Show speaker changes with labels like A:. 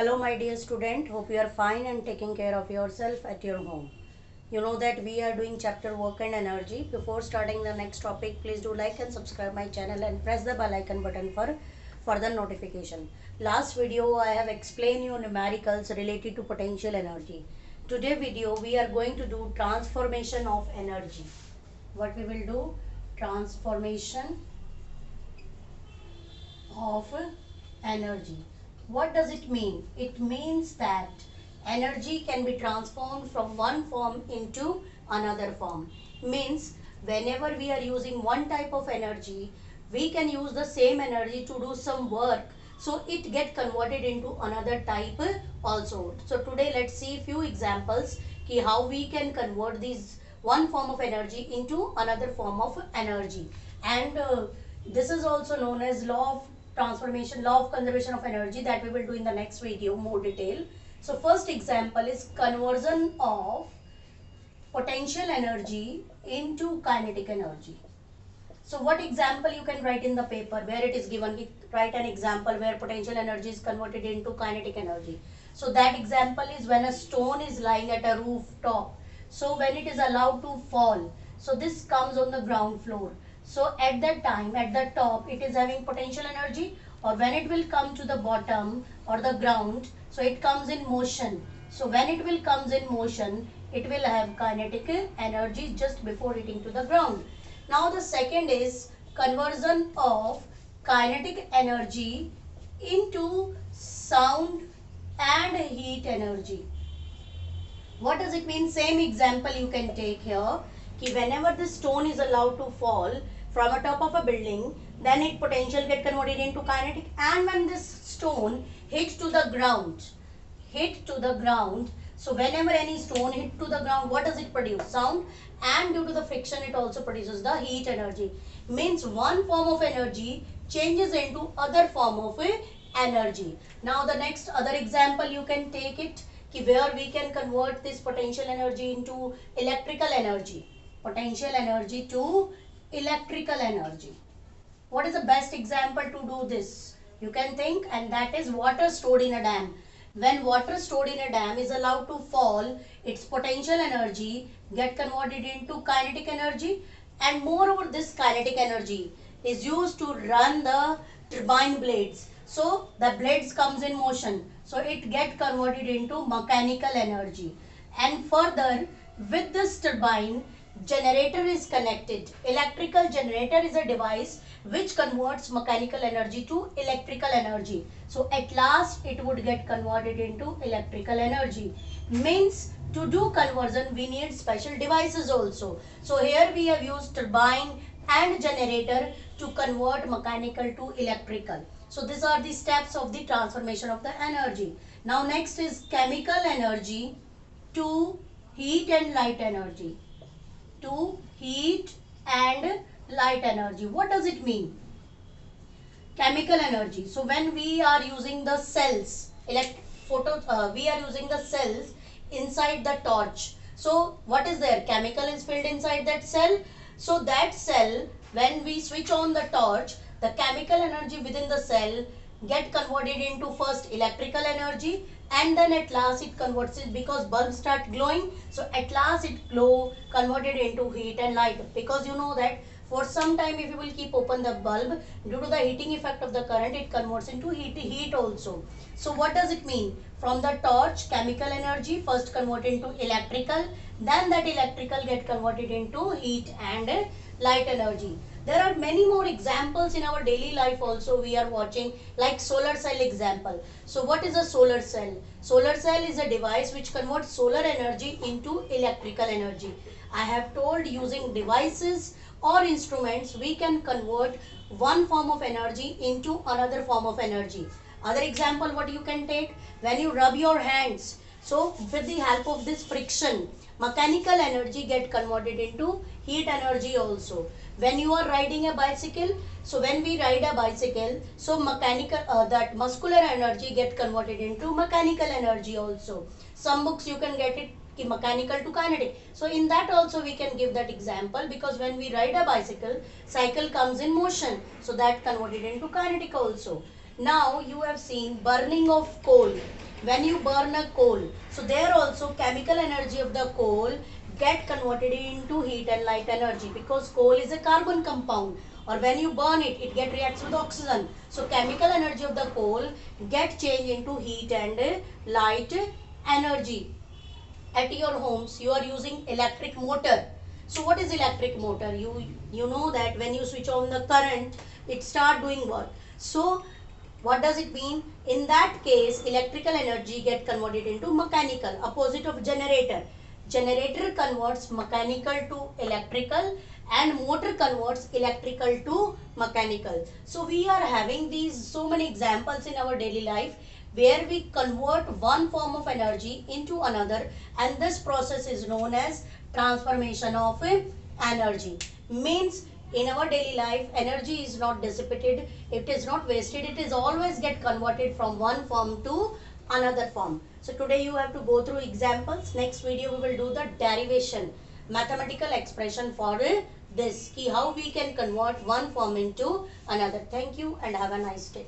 A: Hello my dear student, hope you are fine and taking care of yourself at your home. You know that we are doing chapter work and energy. Before starting the next topic, please do like and subscribe my channel and press the bell icon button for further notification. Last video I have explained you numericals related to potential energy. Today video we are going to do transformation of energy. What we will do? Transformation of energy. What does it mean? It means that energy can be transformed from one form into another form. Means whenever we are using one type of energy, we can use the same energy to do some work, so it get converted into another type also. So today let's see few examples ki how we can convert these one form of energy into another form of energy. And this is also known as law of transformation, law of conservation of energy, that we will do in the next video more detail. So first example is conversion of potential energy into kinetic energy. So what example you can write in the paper where it is given, write an example where potential energy is converted into kinetic energy. So that example is when a stone is lying at a rooftop. So when it is allowed to fall, so this comes on the ground floor. So at that time, at the top, it is having potential energy, or when it will come to the bottom or the ground, so it comes in motion. So when it will comes in motion, it will have kinetic energy just before hitting to the ground. Now the second is conversion of kinetic energy into sound and heat energy. What does it mean? Same example you can take here. Ki whenever the stone is allowed to fall from a top of a building, then its potential get converted into kinetic, and when this stone hits to the ground, so whenever any stone hit to the ground, what does it produce? Sound, and due to the friction it also produces the heat energy. Means one form of energy changes into other form of energy. Now the next other example you can take it, ki where we can convert this potential energy into electrical energy. Potential energy to electrical energy. What is the best example to do this? You can think, and that is water stored in a dam. When water stored in a dam is allowed to fall, its potential energy get converted into kinetic energy, and moreover this kinetic energy is used to run the turbine blades. So the blades comes in motion, so it get converted into mechanical energy. And further, with this turbine, generator is connected. Electrical generator is a device which converts mechanical energy to electrical energy. So at last it would get converted into electrical energy. Means to do conversion we need special devices also. So here we have used turbine and generator to convert mechanical to electrical. So these are the steps of the transformation of the energy. Now next is chemical energy to heat and light energy. To heat and light energy. What does it mean? Chemical energy. So when we are using the cells, we are using the cells inside the torch. So what is there? Chemical is filled inside that cell. So that cell, when we switch on the torch, the chemical energy within the cell get converted into first electrical energy, and then at last it converts it, because bulbs start glowing, so at last it glow converted into heat and light. Because you know that for some time if you will keep open the bulb, due to the heating effect of the current, it converts into heat also. So what does it mean? From the torch, chemical energy first converted into electrical, then that electrical get converted into heat and light energy. There are many more examples in our daily life also we are watching, like solar cell example. So what is a solar cell? Solar cell is a device which converts solar energy into electrical energy. I have told using devices or instruments we can convert one form of energy into another form of energy. Other example what you can take, when you rub your hands, so with the help of this friction, mechanical energy get converted into heat energy also. When you are riding a bicycle, so when we ride a bicycle, so that muscular energy get converted into mechanical energy also. Some books you can get it mechanical to kinetic. So in that also we can give that example, because when we ride a bicycle, cycle comes in motion, so that converted into kinetic also. Now you have seen burning of coal. when you burn a coal, so there also chemical energy of the coal get converted into heat and light energy, because coal is a carbon compound, or when you burn it, it get reacts with oxygen. So chemical energy of the coal get changed into heat and light energy. At your homes you are using electric motor. So what is electric motor? You know that when you switch on the current, it start doing work. So what does it mean? In that case, electrical energy get converted into mechanical, opposite of generator. Generator converts mechanical to electrical, and motor converts electrical to mechanical. So we are having these so many examples in our daily life where we convert one form of energy into another, and this process is known as transformation of energy. Means in our daily life, energy is not dissipated, it is not wasted, it is always get converted from one form to another form. So today you have to go through examples. Next video we will do the derivation, mathematical expression for this, how we can convert one form into another. Thank you and have a nice day.